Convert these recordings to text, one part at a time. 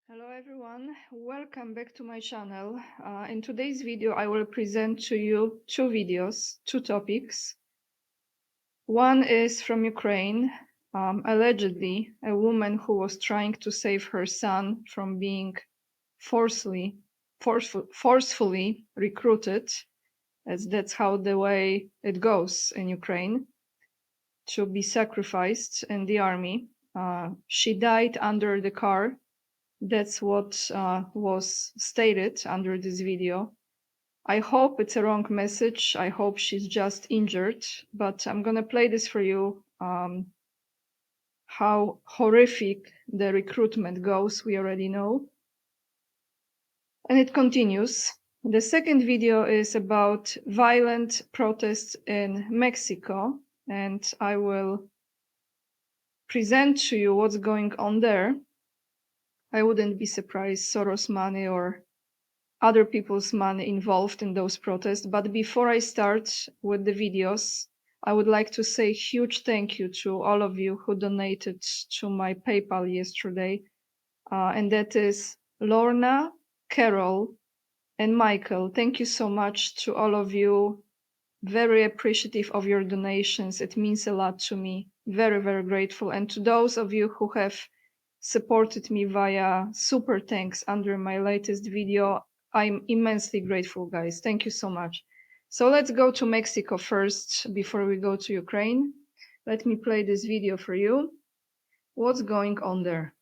Hello everyone, welcome back to my channel. In today's video I will present to you two topics. One is from Ukraine, allegedly a woman who was trying to save her son from being forcefully recruited, as that's how the way it goes in Ukraine, to be sacrificed in the army. She died under the car. That's what was stated under this video. I hope it's a wrong message. I hope she's just injured, but I'm gonna play this for you. How horrific the recruitment goes, we already know. And it continues. The second video is about violent protests in Mexico, and I will present to you what's going on there. I wouldn't be surprised Soros money or other people's money involved in those protests. But before I start with the videos, I would like to say a huge thank you to all of you who donated to my PayPal yesterday. And that is Lorna, Carol, and Michael. Thank you so much to all of you. Very appreciative of your donations. It means a lot to me. Very, very grateful. And to those of you who have supported me via super thanks under my latest video, I'm immensely grateful, guys. Thank you so much. So let's go to Mexico first before we go to Ukraine. Let me play this video for you. What's going on there?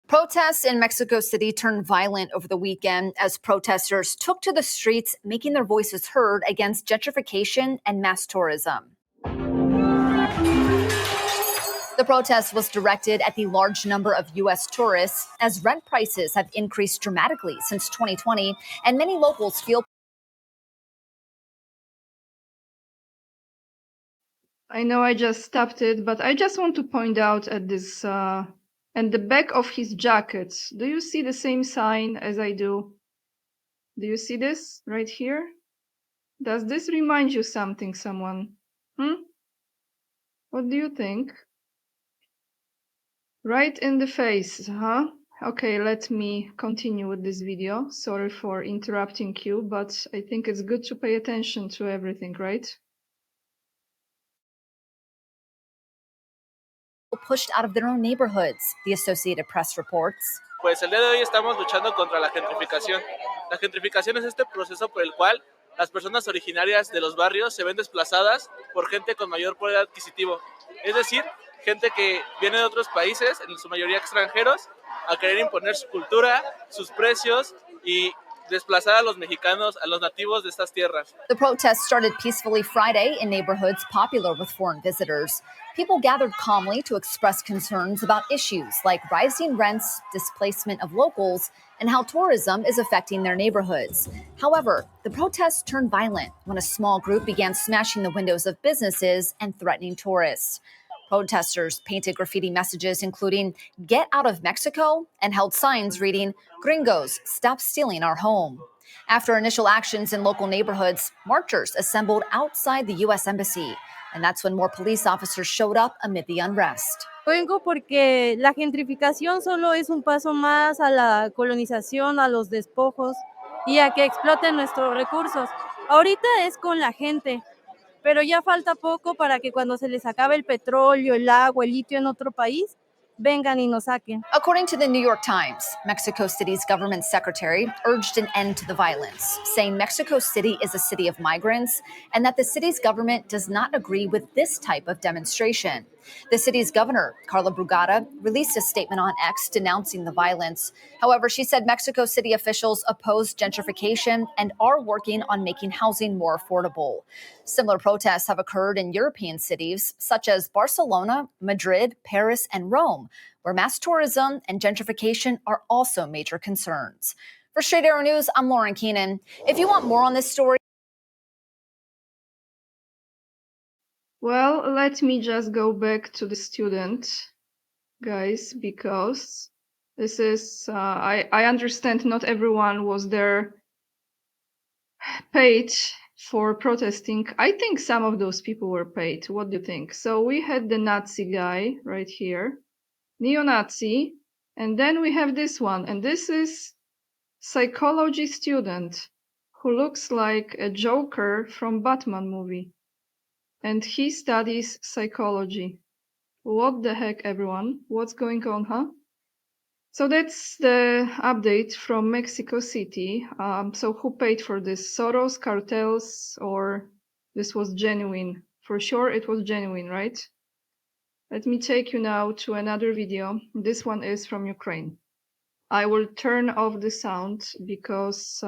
Protests in Mexico City turned violent over the weekend as protesters took to the streets, making their voices heard against gentrification and mass tourism. The protest was directed at the large number of U.S. tourists, as rent prices have increased dramatically since 2020, and many locals feel. I know I just stopped it, but I just want to point out at this, and the back of his jacket. Do you see the same sign as I do? Do you see this right here? Does this remind you something, someone? What do you think? Right in the face, huh? Okay, let me continue with this video. Sorry for interrupting you, but I think it's good to pay attention to everything, right? Pushed out of their own neighborhoods, the Associated Press reports. Pues el día de hoy estamos luchando contra la gentrificación. La gentrificación es este proceso por el cual las personas originarias de los barrios se ven desplazadas por gente con mayor poder adquisitivo. Es decir, gente que viene de otros países, en su mayoría extranjeros, a querer imponer su cultura, sus precios y desplazar a los mexicanos, a los nativos de estas tierras. The protest started peacefully Friday in neighborhoods popular with foreign visitors. People gathered calmly to express concerns about issues like rising rents, displacement of locals, and how tourism is affecting their neighborhoods. However, the protests turned violent when a small group began smashing the windows of businesses and threatening tourists. Protesters painted graffiti messages including "Get out of Mexico" and held signs reading "Gringos, stop stealing our home." After initial actions in local neighborhoods, marchers assembled outside the U.S. Embassy, and that's when more police officers showed up amid the unrest. Vengo porque la gentrificación solo es un paso más a la colonización, a los despojos y a que exploten nuestros recursos. Ahorita es con la gente, pero ya falta poco para que cuando se les acabe el petróleo, el agua, el litio en otro país, vengan y nos saquen. According to the New York Times, Mexico City's government secretary urged an end to the violence, saying Mexico City is a city of migrants and that the city's government does not agree with this type of demonstration. The city's governor, Carla Brugada, released a statement on X denouncing the violence. However, she said Mexico City officials oppose gentrification and are working on making housing more affordable. Similar protests have occurred in European cities such as Barcelona, Madrid, Paris, and Rome, where mass tourism and gentrification are also major concerns. For Straight Arrow News, I'm Lauren Keenan. If you want more on this story, Well, let me just go back to the student, guys, because this is, I understand not everyone was there paid for protesting. I think some of those people were paid. What do you think? So we had the Nazi guy right here, neo-Nazi, and then we have this one, and this is psychology student who looks like a Joker from Batman movie, and he studies psychology. What the heck, everyone? What's going on, huh? So that's the update from Mexico City. So who paid for this? Soros, cartels, or this was genuine? For sure it was genuine, right? Let me take you now to another video. This one is from Ukraine. I will turn off the sound because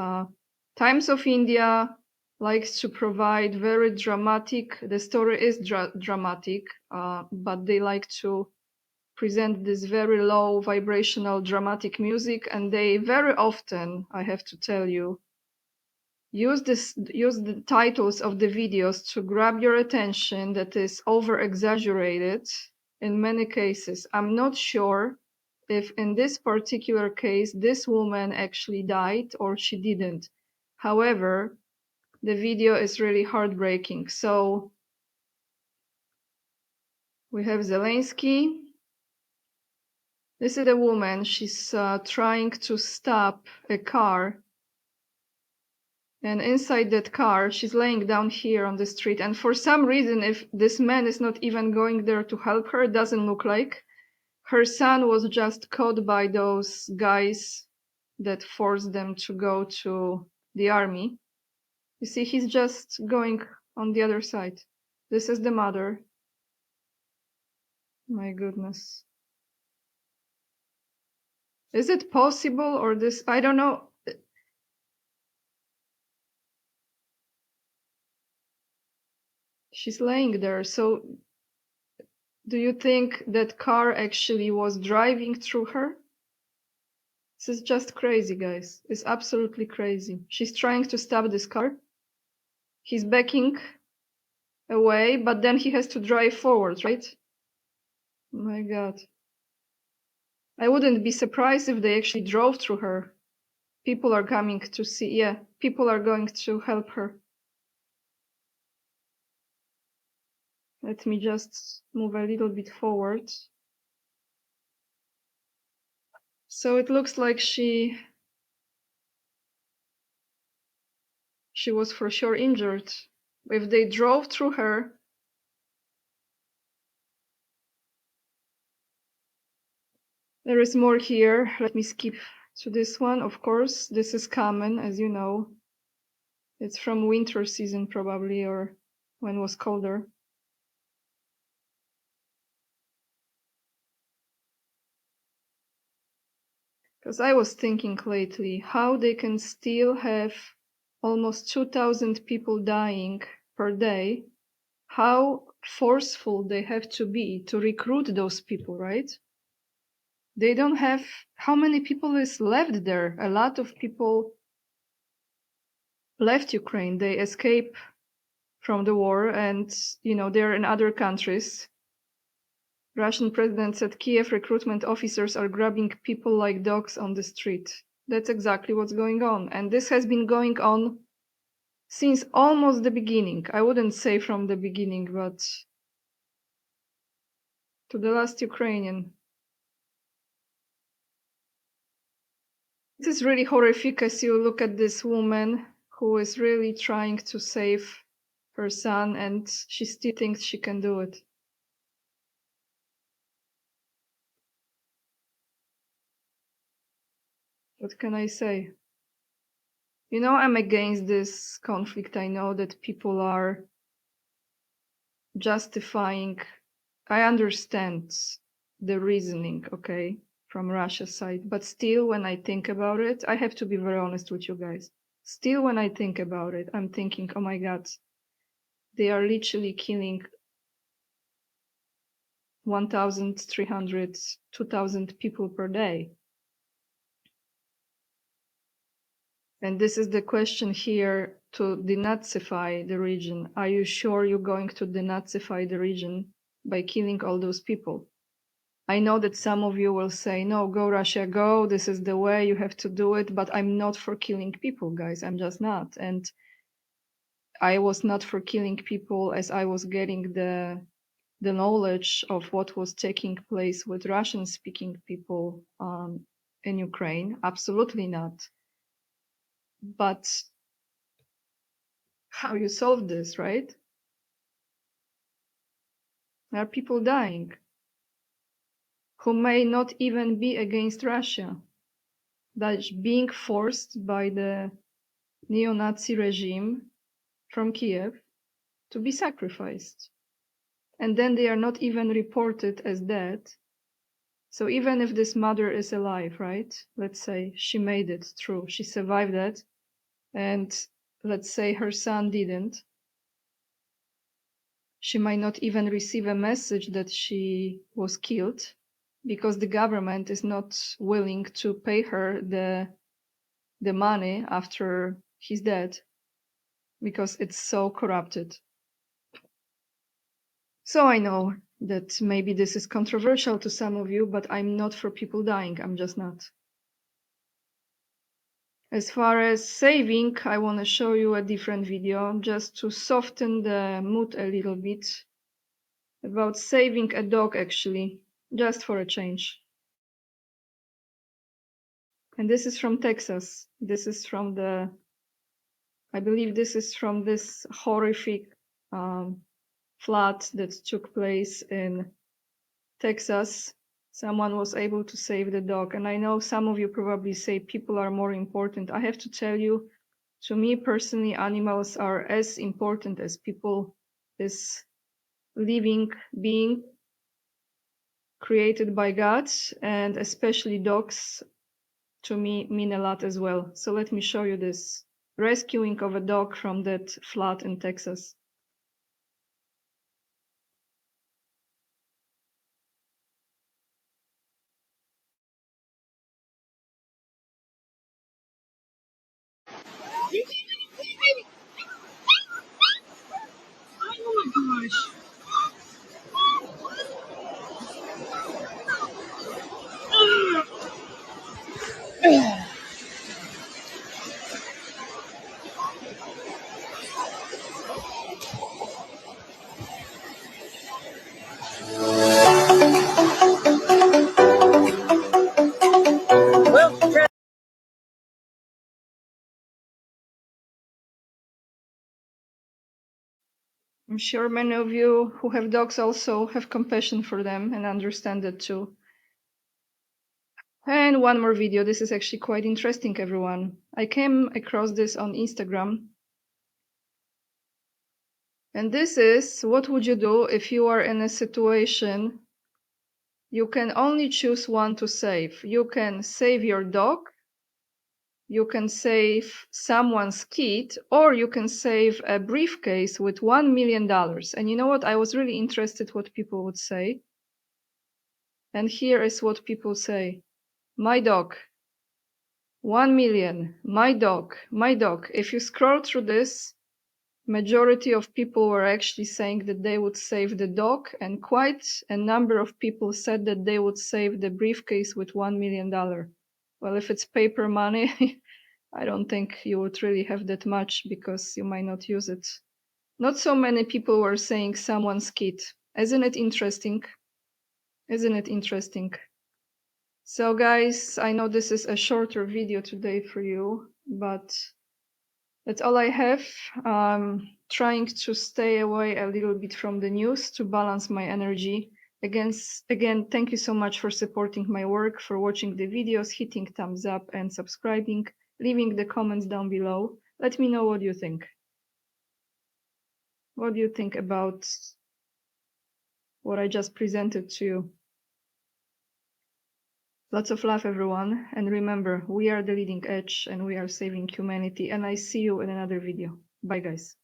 Times of India likes to provide very dramatic, the story is dramatic, but they like to present this very low vibrational dramatic music, and they very often, I have to tell you, use the titles of the videos to grab your attention that is over exaggerated in many cases. I'm not sure if in this particular case this woman actually died or she didn't. However, the video is really heartbreaking. So we have Zelensky. This is a woman. She's trying to stop a car. And inside that car, she's laying down here on the street. And for some reason, if this man is not even going there to help her, it doesn't look like. Her son was just caught by those guys that forced them to go to the army. You see, he's just going on the other side. This is the mother. My goodness. Is it possible, or this? I don't know. She's laying there. So do you think that car actually was driving through her? This is just crazy, guys. It's absolutely crazy. She's trying to stop this car. He's backing away, but then he has to drive forward, right? Oh my God. I wouldn't be surprised if they actually drove through her. People are coming to see. Yeah, people are going to help her. Let me just move a little bit forward. So it looks like she was for sure injured. If they drove through her, there is more here. Let me skip to this one. Of course, this is common, as you know. It's from winter season probably, or when it was colder. Because I was thinking lately how they can still have almost 2,000 people dying per day. How forceful they have to be to recruit those people, right? They don't have, how many people is left there? A lot of people left Ukraine. They escape from the war, and they're in other countries. Russian president said Kiev recruitment officers are grabbing people like dogs on the street. That's exactly what's going on. And this has been going on since almost the beginning. I wouldn't say from the beginning, but to the last Ukrainian. This is really horrific as you look at this woman who is really trying to save her son, and she still thinks she can do it. What can I say? I'm against this conflict. I know that people are justifying. I understand the reasoning, okay, from Russia's side, but still, when I think about it, I have to be very honest with you guys. Still, when I think about it, I'm thinking, oh my God, they are literally killing 1,300, 2,000 people per day. And this is the question here, to denazify the region. Are you sure you're going to denazify the region by killing all those people? I know that some of you will say, no, go Russia, go. This is the way, you have to do it. But I'm not for killing people, guys. I'm just not. And I was not for killing people as I was getting the knowledge of what was taking place with Russian-speaking people in Ukraine. Absolutely not. But how you solve this, right? There are people dying who may not even be against Russia, that's being forced by the neo-Nazi regime from Kiev to be sacrificed. And then they are not even reported as dead. So even if this mother is alive, right? Let's say she made it through, she survived that, and let's say her son didn't, she might not even receive a message that she was killed because the government is not willing to pay her the money after he's dead because it's so corrupted. So I know that maybe this is controversial to some of you, but I'm not for people dying. I'm just not. As far as saving, I want to show you a different video just to soften the mood a little bit about saving a dog, actually, just for a change. And this is from Texas. This is from I believe this is from this horrific flood that took place in Texas. Someone was able to save the dog. And I know some of you probably say people are more important. I have to tell you, to me personally, animals are as important as people, this living being created by God, and especially dogs to me mean a lot as well. So let me show you this rescuing of a dog from that flood in Texas. I'm sure many of you who have dogs also have compassion for them and understand it too. And one more video. This is actually quite interesting, everyone. I came across this on Instagram. And this is what would you do if you are in a situation you can only choose one to save. You can save your dog, you can save someone's kid, or you can save a briefcase with $1 million. And you know what? I was really interested what people would say. And here is what people say. My dog. 1 million. My dog. My dog. If you scroll through this, majority of people were actually saying that they would save the dog, and quite a number of people said that they would save the briefcase with $1 million. Well, if it's paper money, I don't think you would really have that much because you might not use it. Not so many people were saying someone's kid. Isn't it interesting? Isn't it interesting? So guys, I know this is a shorter video today for you, but that's all I have. Trying to stay away a little bit from the news to balance my energy. Again, thank you so much for supporting my work, for watching the videos, hitting thumbs up and subscribing, leaving the comments down below. Let me know what you think. What do you think about what I just presented to you? Lots of love, everyone. And remember, we are the leading edge and we are saving humanity. And I see you in another video. Bye, guys.